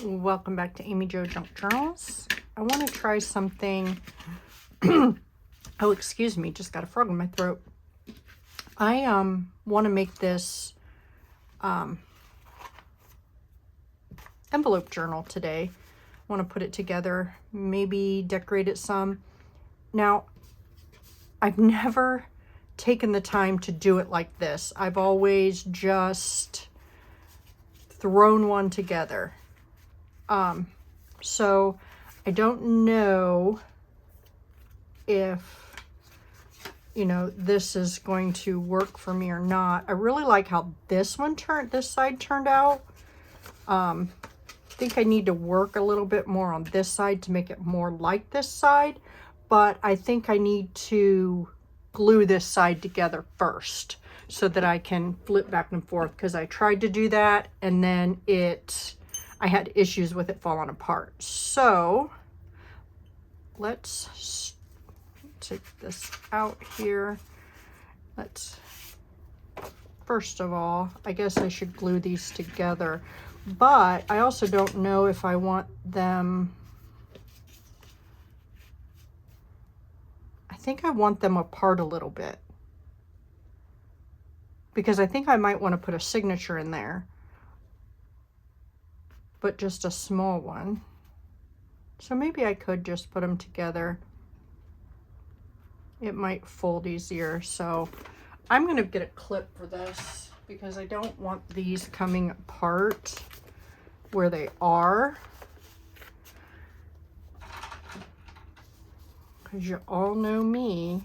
Welcome back to Amy Jo Junk Journals. I want to try something. Oh, excuse me, just got a frog in my throat. I want to make this envelope journal today. I want to put it together, maybe decorate it some. Now, I've never taken the time to do it like this. I've always just thrown one together. So I don't know if, this is going to work for me or not. I really like how this side turned out. I think I need to work a little bit more on this side to make it more like this side, but I think I need to glue this side together first so that I can flip back and forth, because I tried to do that and then I had issues with it falling apart. So let's take this out here. First of all, I guess I should glue these together, but I also don't know if I want them. I think I want them apart a little bit, because I think I might want to put a signature in there, but just a small one. So maybe I could just put them together. It might fold easier. So I'm going to get a clip for this, because I don't want these coming apart where they are. Because you all know me.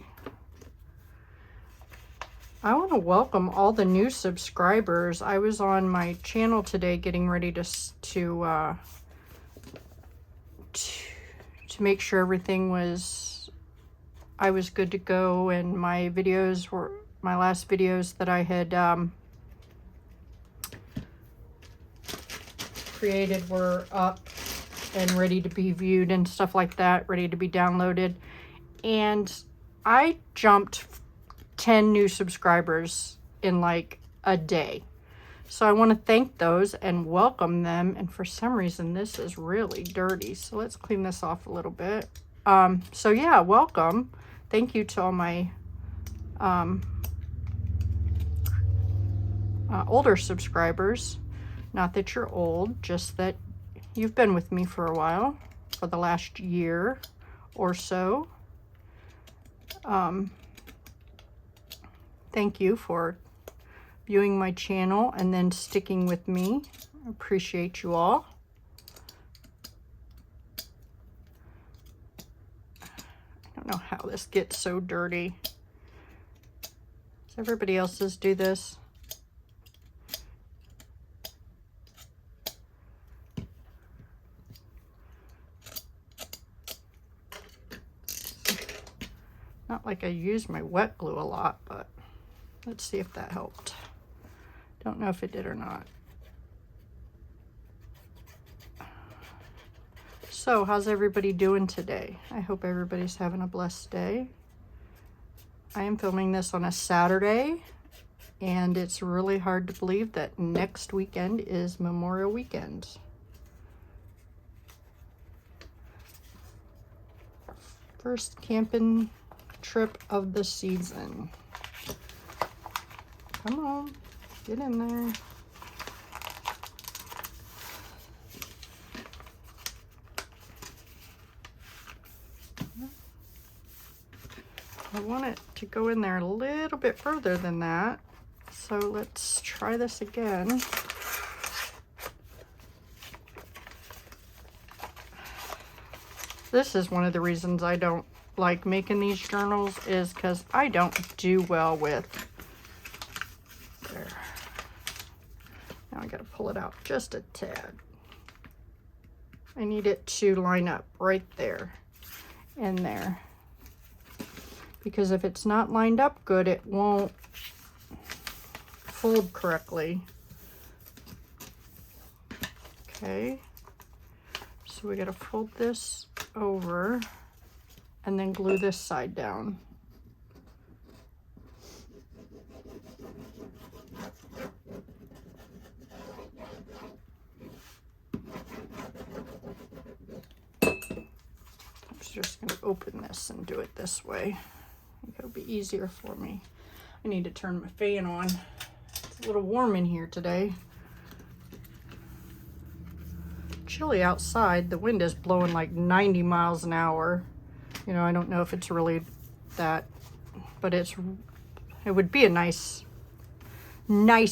I want to welcome all the new subscribers. I was on my channel today getting ready to make sure everything was, I was good to go, and my videos were, my last videos that I had created were up and ready to be viewed and stuff like that, ready to be downloaded. And I jumped 10 new subscribers in like a day. So I want to thank those and welcome them. And for some reason, this is really dirty. So let's clean this off a little bit. So yeah, welcome. Thank you to all my older subscribers. Not that you're old, just that you've been with me for a while, for the last year or so. Thank you for viewing my channel and then sticking with me. I appreciate you all. I don't know how this gets so dirty. Does everybody else's do this? Not like I use my wet glue a lot, but let's see if that helped. Don't know if it did or not. So, how's everybody doing today? I hope everybody's having a blessed day. I am filming this on a Saturday, and it's really hard to believe that next weekend is Memorial Weekend. First camping trip of the season. Come on, get in there. I want it to go in there a little bit further than that. So let's try this again. This is one of the reasons I don't like making these journals, is because I don't do well with, there. Now I gotta pull it out just a tad. I need it to line up right there and there, because if it's not lined up good, it won't fold correctly. Okay, so we gotta fold this over and then glue this side down. just going to open this and do it this way. I think it'll be easier for me. I need to turn my fan on. It's a little warm in here today. Chilly outside. The wind is blowing like 90 miles an hour. You know, I don't know if it's really that, but it would be a nice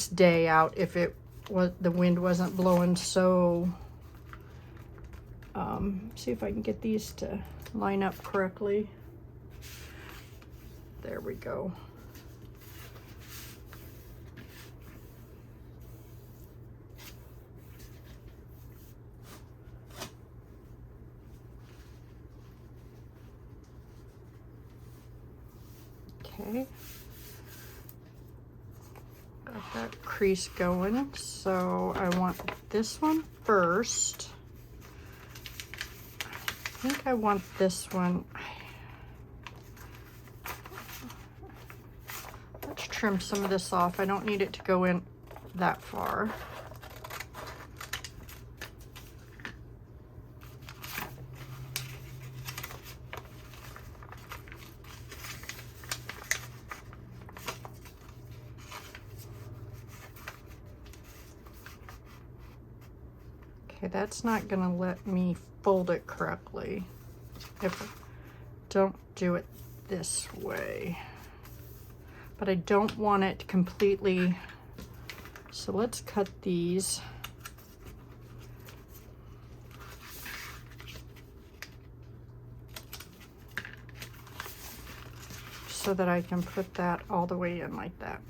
day out if it was, the wind wasn't blowing so. See if I can get these to line up correctly. There we go. Okay. Got that crease going. So I want this one first. I think I want this one. Let's trim some of this off. I don't need it to go in that far. Okay, that's not gonna let me fold it correctly if I don't do it this way. But I don't want it completely, so let's cut these. So that I can put that all the way in like that.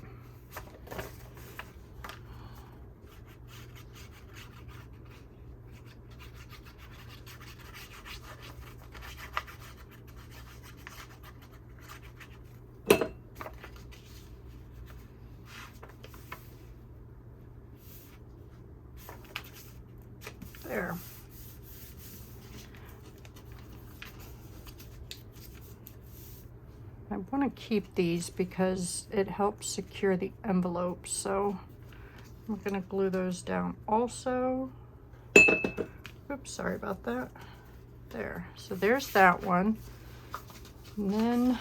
There. I want to keep these because it helps secure the envelope, so I'm going to glue those down also. Oops, sorry about that. There. So there's that one. And then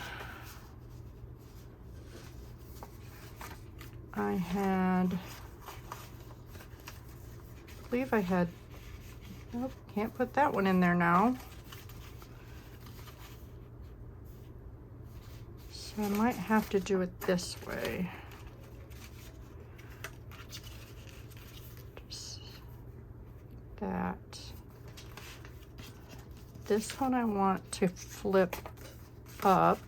I believe I had, nope, can't put that one in there now. So I might have to do it this way. Just that. This one I want to flip up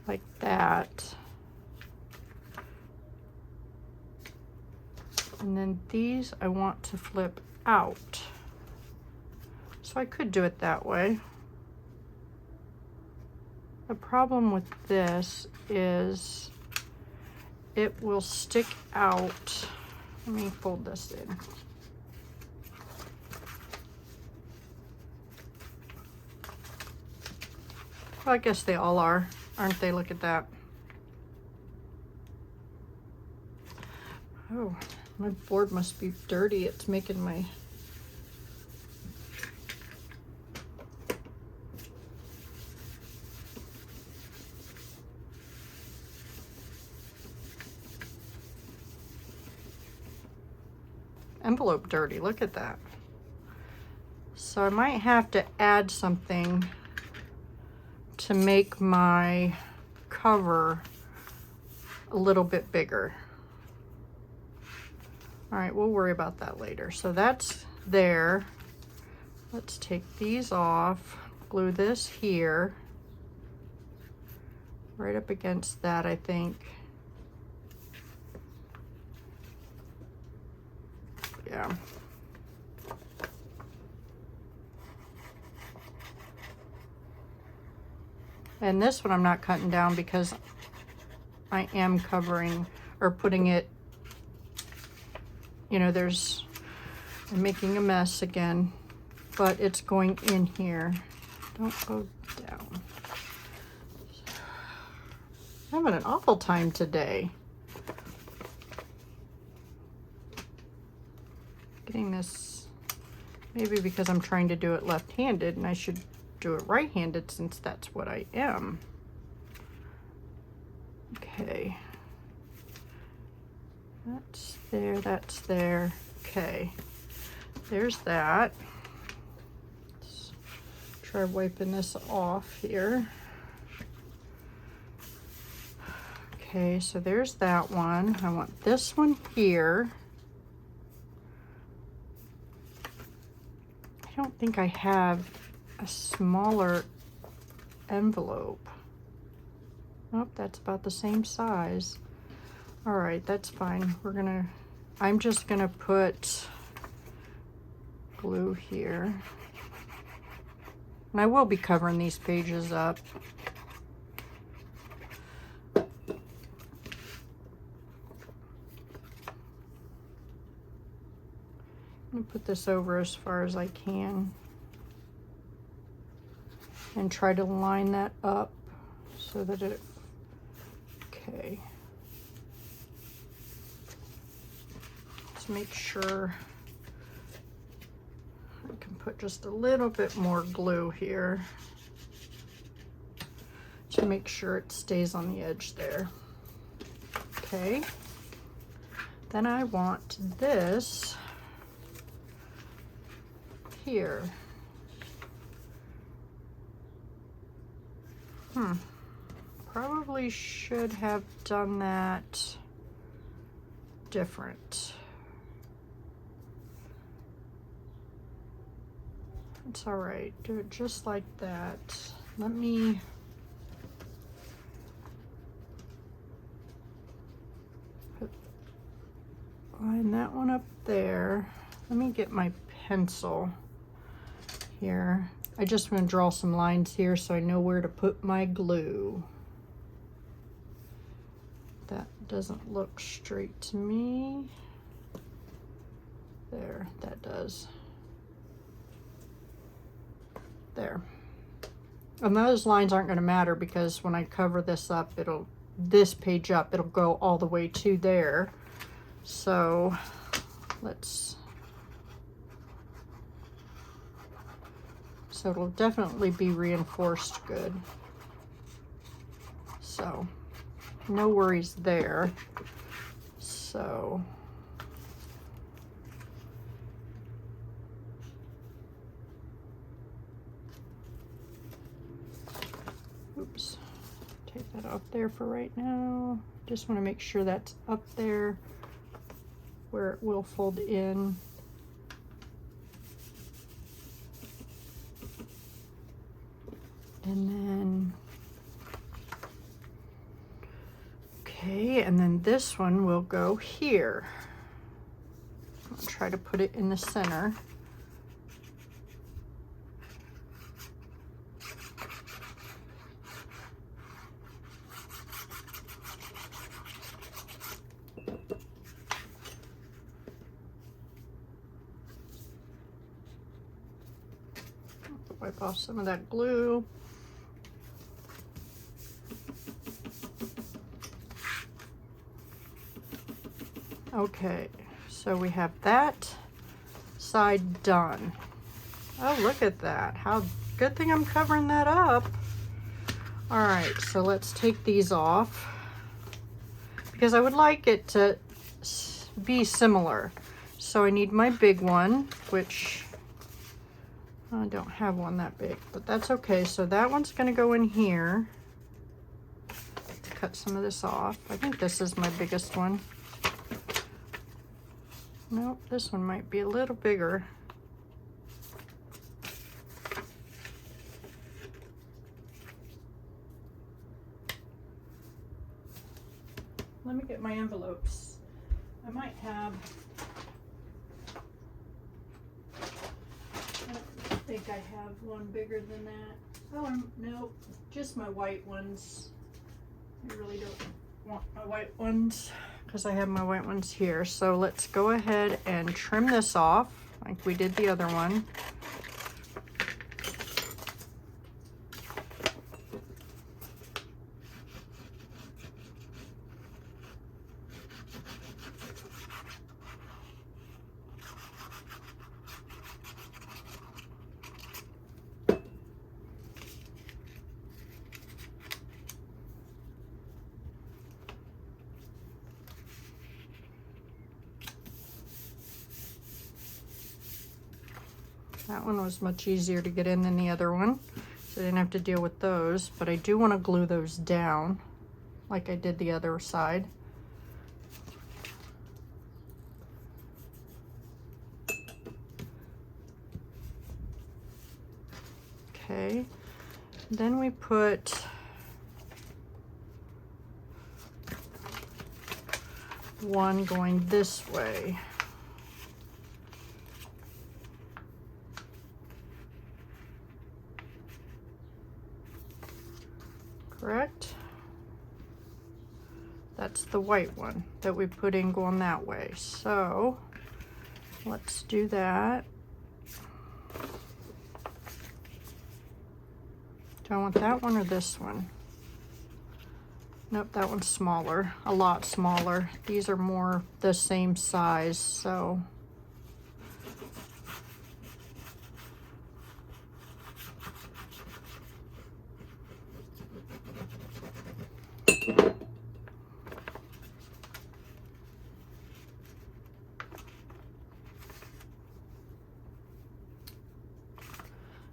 like that. And then these I want to flip out. So I could do it that way. The problem with this is it will stick out. Let me fold this in. Well, I guess they all are, aren't they? Look at that. Oh, my board must be dirty. It's making my envelope dirty. Look at that. So I might have to add something to make my cover a little bit bigger. All right, we'll worry about that later. So that's there. Let's take these off, glue this here, right up against that, I think. Yeah. And this one I'm not cutting down because I am covering or putting it, you know, I'm making a mess again, but it's going in here. Don't go down. I'm having an awful time today. Getting this Maybe because I'm trying to do it left-handed and I should do it right-handed since that's what I am. Okay. That's there, that's there. Okay. There's that. Let's try wiping this off here. Okay, so there's that one. I want this one here. I don't think I have a smaller envelope. Nope, that's about the same size. All right, that's fine. I'm just gonna put glue here. And I will be covering these pages up. I'm gonna put this over as far as I can and try to line that up so that it, okay. Let's make sure I can put just a little bit more glue here to make sure it stays on the edge there. Okay. Then I want this here. Probably should have done that different. It's all right. Do it just like that. Let me line that one up there. Let me get my pencil here. I just want to draw some lines here so I know where to put my glue. That doesn't look straight to me. There, that does. There. And those lines aren't going to matter because when I cover this up, this page up, it'll go all the way to there. So so it'll definitely be reinforced good. So no worries there. So oops, take that off there for right now. Just want to make sure that's up there where it will fold in. And then, okay, and then this one will go here. I'll try to put it in the center. Wipe off some of that glue. Okay, so we have that side done. Oh, look at that. How good thing I'm covering that up. All right, so let's take these off because I would like it to be similar. So I need my big one, which I don't have one that big, but that's okay. So that one's gonna go in here. Let's cut some of this off. I think this is my biggest one. Nope, this one might be a little bigger. Let me get my envelopes. I might have, I don't think I have one bigger than that. Oh, no, just my white ones. I really don't want my white ones because I have my white ones here. So let's go ahead and trim this off like we did the other one. That one was much easier to get in than the other one, so I didn't have to deal with those, but I do want to glue those down like I did the other side. Okay, then we put one going this way. Correct? That's the white one that we put in going that way. So let's do that. Do I want that one or this one? Nope, that one's smaller, a lot smaller. These are more the same size, so.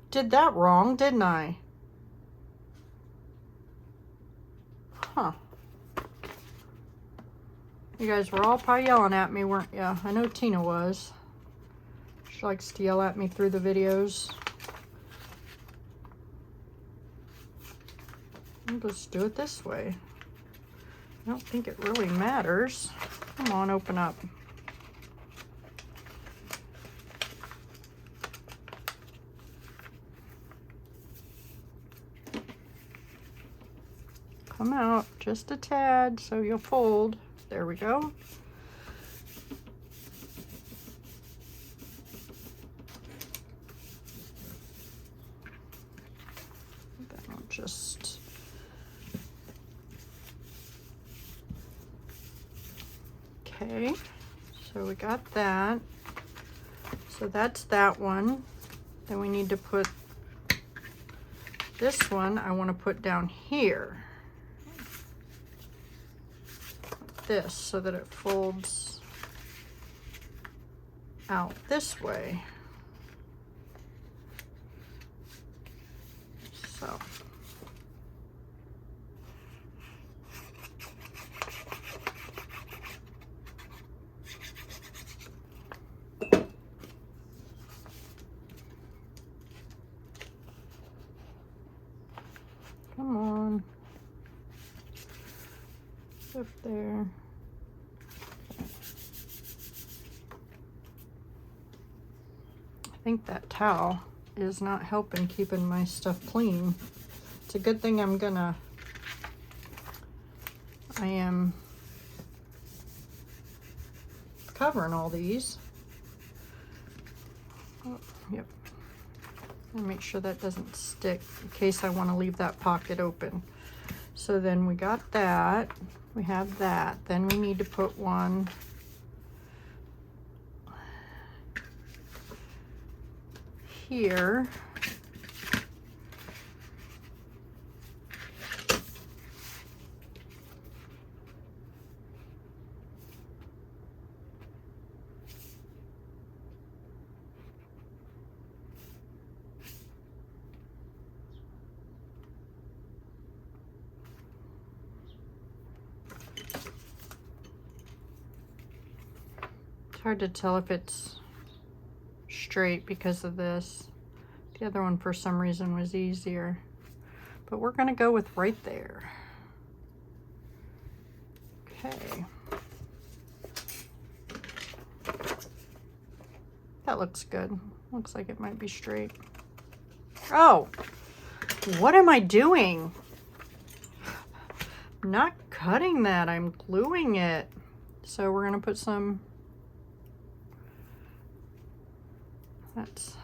Did that wrong, didn't I? Huh. You guys were all probably yelling at me, weren't you? I know Tina was. She likes to yell at me through the videos. I'll just do it this way. I don't think it really matters. Come on, open up. Come out just a tad so you'll fold. There we go. Then I'll just okay. So we got that. So that's that one. Then we need to put this one. I want to put down here. This so that it folds out this way. So come on. Up there. I think that towel is not helping keeping my stuff clean. It's a good thing I am covering all these. Oh, yep. And make sure that doesn't stick in case I want to leave that pocket open. So then we got that. We have that. Then we need to put one here. Hard to tell if it's straight because of this. The other one for some reason was easier, but we're gonna go with right there. Okay. That looks good. Looks like it might be straight. Oh, what am I doing? I'm not cutting that, I'm gluing it. So we're gonna put some. That's,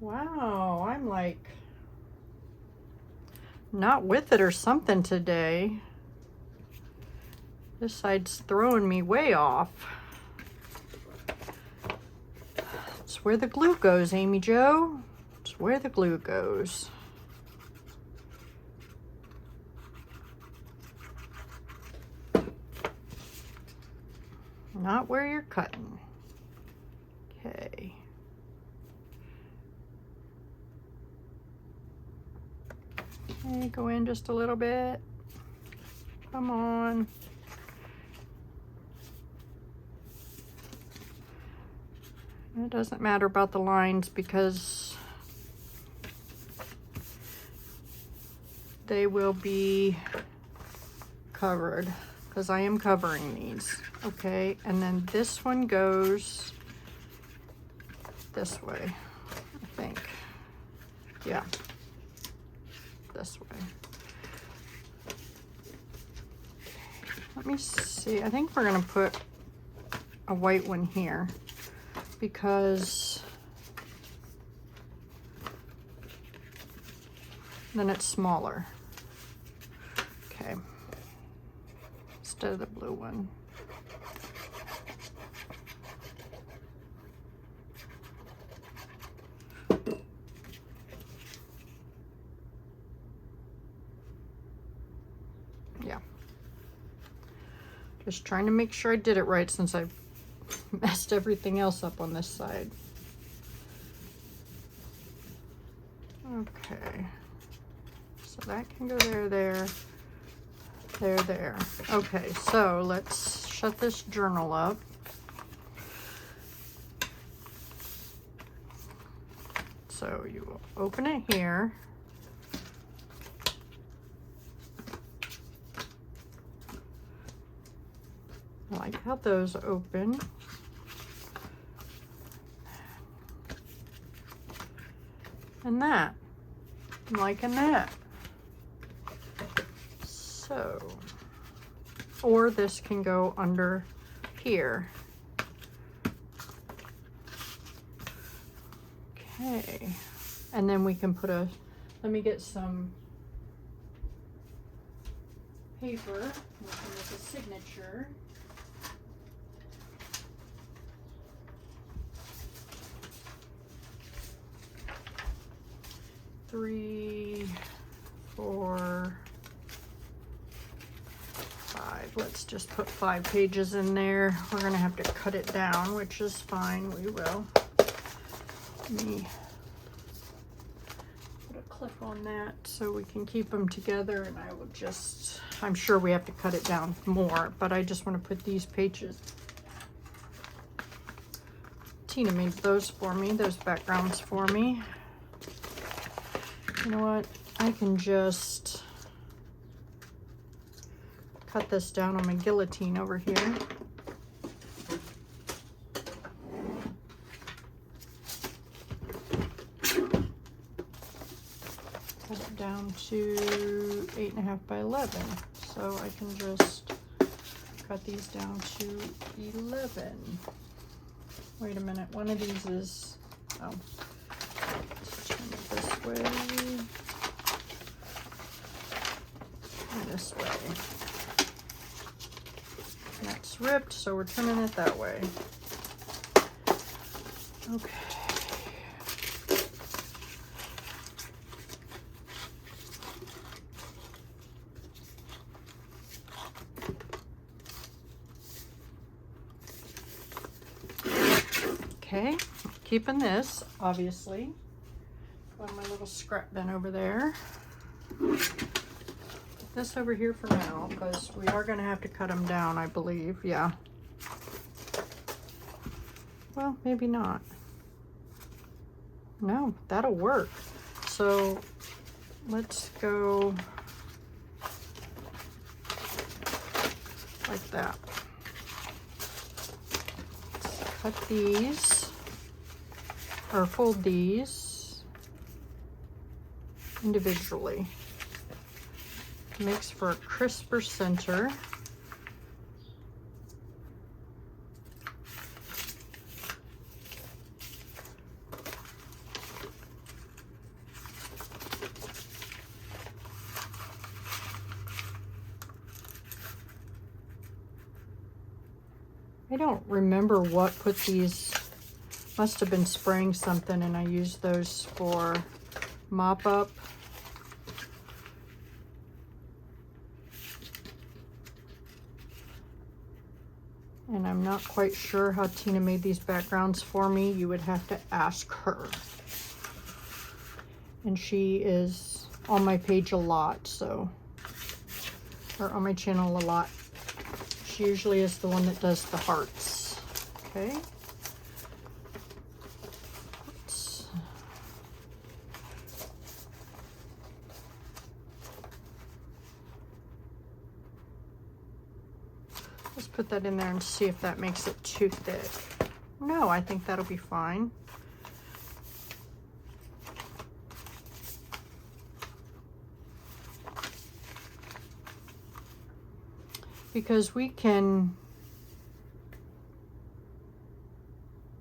wow, I'm like not with it or something today. This side's throwing me way off. It's where the glue goes, Amy Jo. It's where the glue goes. Not where you're cutting. Okay. Okay, go in just a little bit. Come on. It doesn't matter about the lines because they will be covered, because I am covering these. Okay, and then this one goes this way, I think. Yeah, this way. Let me see. I think we're gonna put a white one here because then it's smaller. Okay. Instead of the blue one. Yeah. Just trying to make sure I did it right since I've messed everything else up on this side. Okay. So that can go there, there, there, there. Okay, so let's shut this journal up. So you will open it here. I like how those open. And that. I'm liking that. So, or this can go under here. Okay. And then we can put a, let me get some paper. We can make a signature. Three, 4, 5. Let's just put 5 pages in there. We're gonna have to cut it down, which is fine. We will. Let me put a clip on that so we can keep them together, and I will just, I'm sure we have to cut it down more, but I just want to put these pages. Tina made those for me, those backgrounds for me. You know what? I can just cut this down on my guillotine over here. Cut it down to 8.5 by 11. So I can just cut these down to 11. Wait a minute, one of these is, oh. Let's turn it this way, and this way. And that's ripped, so we're turning it that way. Okay. Okay, keeping this, obviously. Put my little scrap bin over there. Put this over here for now, because we are going to have to cut them down, I believe. Yeah. Well, maybe not. No, that'll work. So let's go like that. Let's cut these, or fold these individually. Makes for a crisper center. I don't remember what put these, must have been spraying something and I used those for mop up. And I'm not quite sure how Tina made these backgrounds for me. You would have to ask her. And she is on my page a lot, so, or on my channel a lot. She usually is the one that does the hearts. Okay. Let's put that in there and see if that makes it too thick. No, I think that'll be fine. Because we can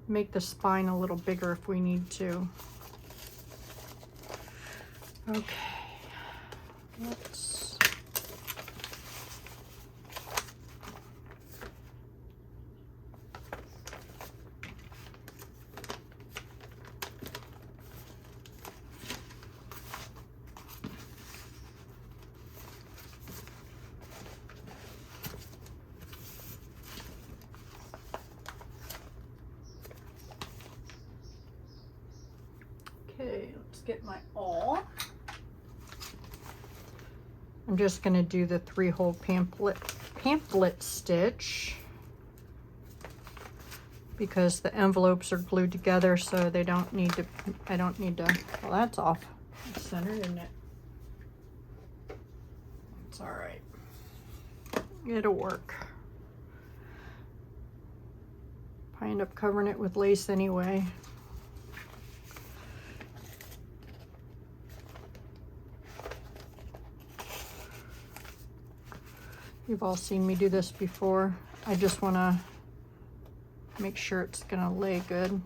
make the spine a little bigger if we need to. Okay, let's get my awl. I'm just going to do the 3-hole pamphlet stitch because the envelopes are glued together, so they don't need to, I don't need to, well, that's off center, isn't it? It's all right. It'll work. I end up covering it with lace anyway. You've all seen me do this before. I just want to make sure it's going to lay good.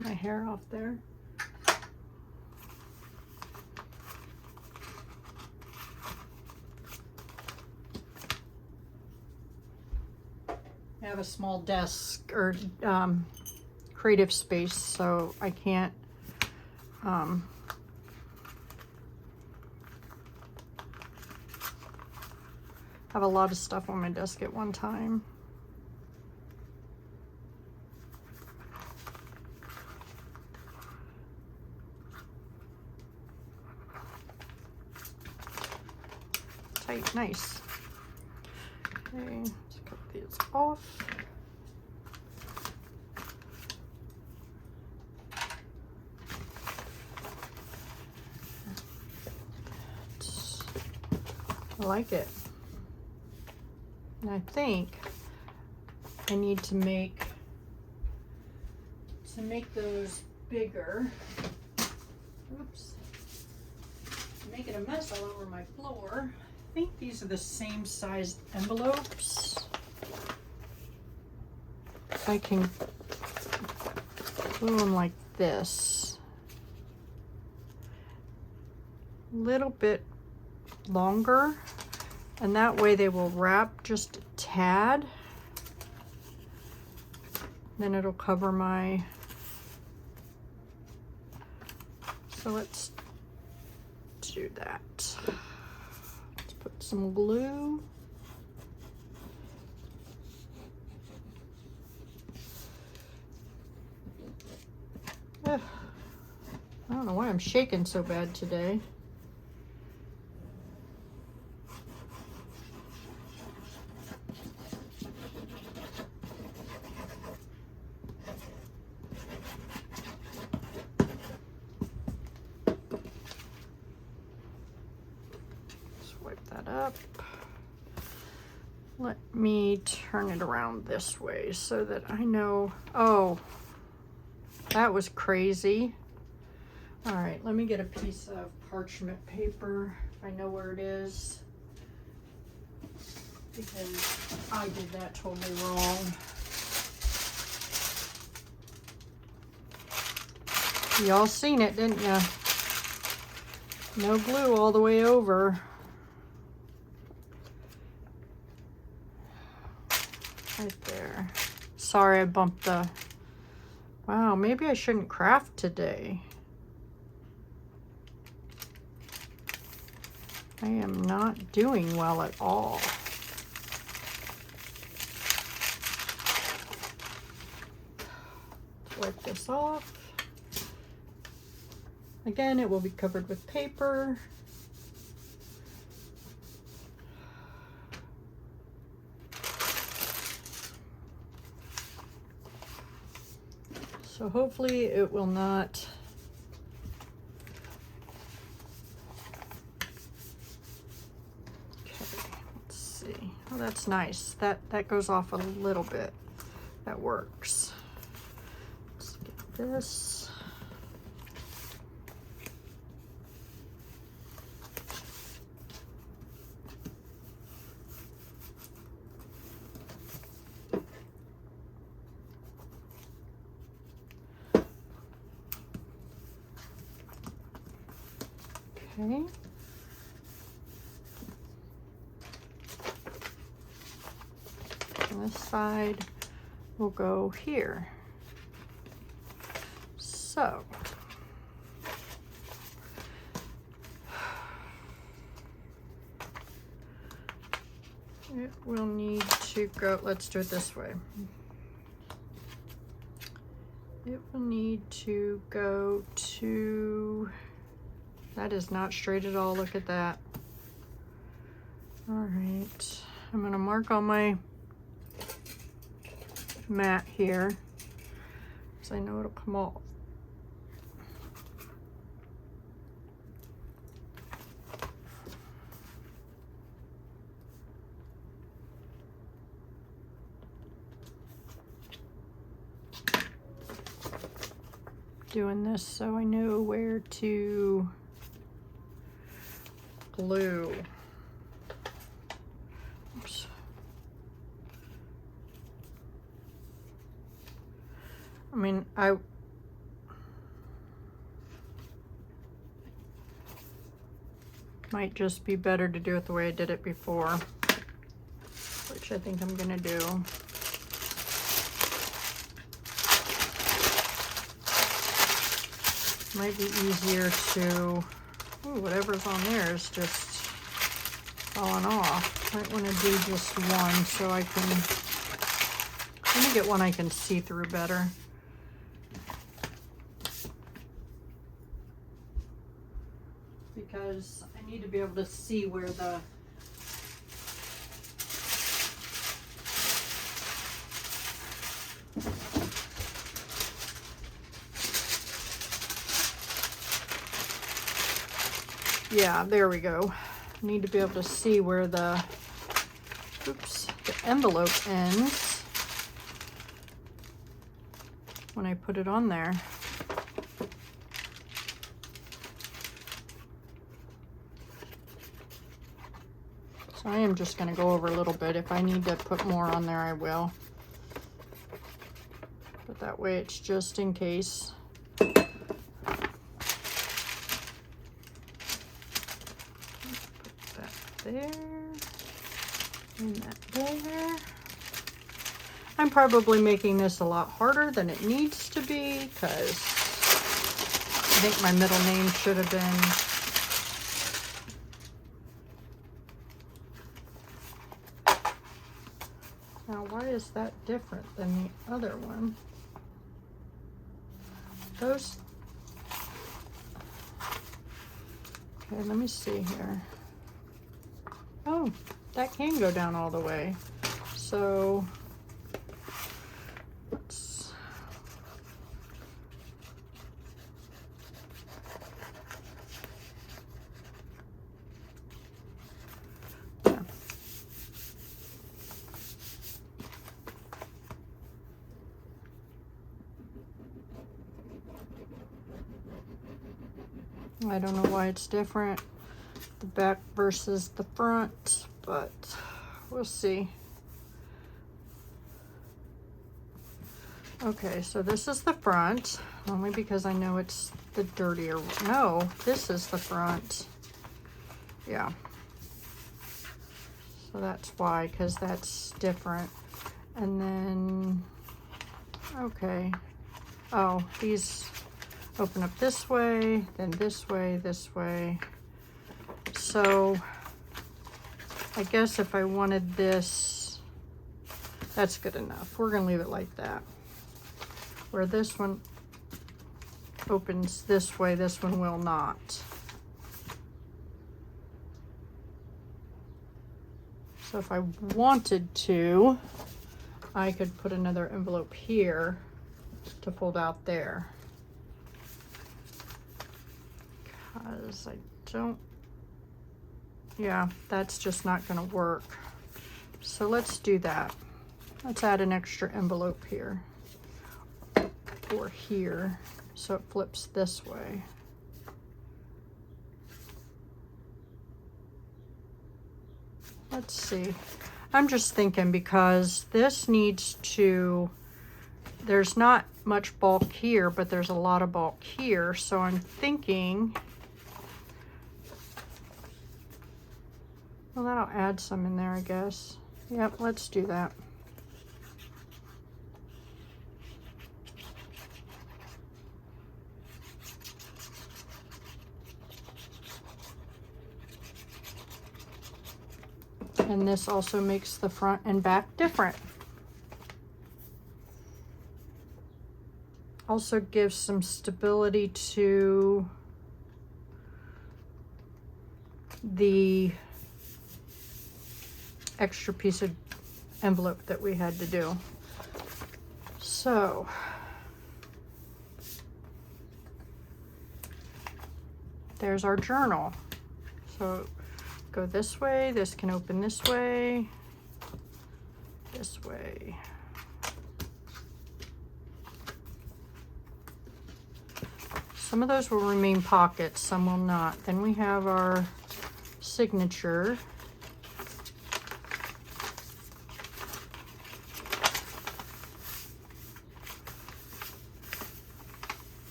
My hair off there. I have a small desk or creative space, so I can't have a lot of stuff on my desk at one time. Tight, nice. Okay, let's cut these off. I like it. And I think I need to make those bigger. Oops. Making a mess all over my floor. I think these are the same sized envelopes. I can glue them like this. A little bit longer, and that way they will wrap just a tad. Then it'll cover my, so let's do that. Let's put some glue. Ugh. I don't know why I'm shaking so bad today. Up. Let me turn it around this way so that I know. Oh, that was crazy. All right, let me get a piece of parchment paper. I know where it is because I did that totally wrong. Y'all seen it, didn't ya? No glue all the way over. Right there. Sorry, I bumped the... Wow, maybe I shouldn't craft today. I am not doing well at all. mark this off. Again, it will be covered with paper. So hopefully it will not oh, that's nice. That goes off a little bit. That works. Let's get this. Okay. This side will go here. So it will need to go, let's do it this way. It will need to go to, that is not straight at all, look at that. All right, I'm gonna mark on my mat here, so I know it'll come off. Doing this so I know where to glue. Oops. I mean, might just be better to do it the way I did it before, which I think I'm gonna do. Might be easier to, ooh, whatever's on there is just falling off. Might want to do just one so I can, let me get one I can see through better. Because I need to be able to see where the yeah, there we go. I need to be able to see where the, oops, the envelope ends when I put it on there. So I am just going to go over a little bit. If I need to put more on there, I will. But that way it's just in case. There, and that there. I'm probably making this a lot harder than it needs to be because I think my middle name should have been now. Why is that different than the other one? Those, okay, let me see here. Oh, that can go down all the way. So let's, yeah. I don't know why it's different, the back versus the front, but we'll see. Okay, so this is the front, only because I know it's the dirtier, no, this is the front. Yeah. So that's why, because that's different. And then, okay. Oh, these open up this way, then this way, this way. So I guess if I wanted this, that's good enough. We're gonna leave it like that. where this one opens this way, this one will not. So if I wanted to, I could put another envelope here to fold out there. Because I don't, yeah, that's just not gonna work. So let's do that. Let's add an extra envelope here, or here, so it flips this way. Let's see. I'm just thinking because this needs to, there's not much bulk here, but there's a lot of bulk here. So I'm thinking, well, that'll add some in there, I guess. Yep, let's do that. And this also makes the front and back different. Also gives some stability to the extra piece of envelope that we had to do. So there's our journal. So go this way, this can open this way, this way. Some of those will remain pockets, some will not. Then we have our signature.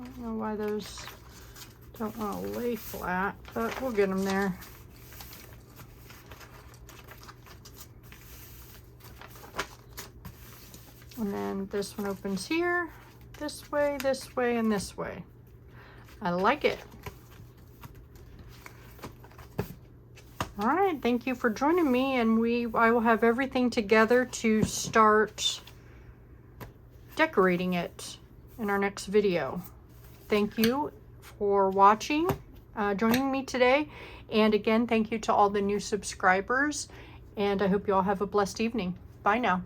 I don't know why those don't want to lay flat, but we'll get them there. And then this one opens here, this way, and this way. I like it. All right, thank you for joining me, and I will have everything together to start decorating it in our next video. Thank you for watching, joining me today. And again, thank you to all the new subscribers. And I hope you all have a blessed evening. Bye now.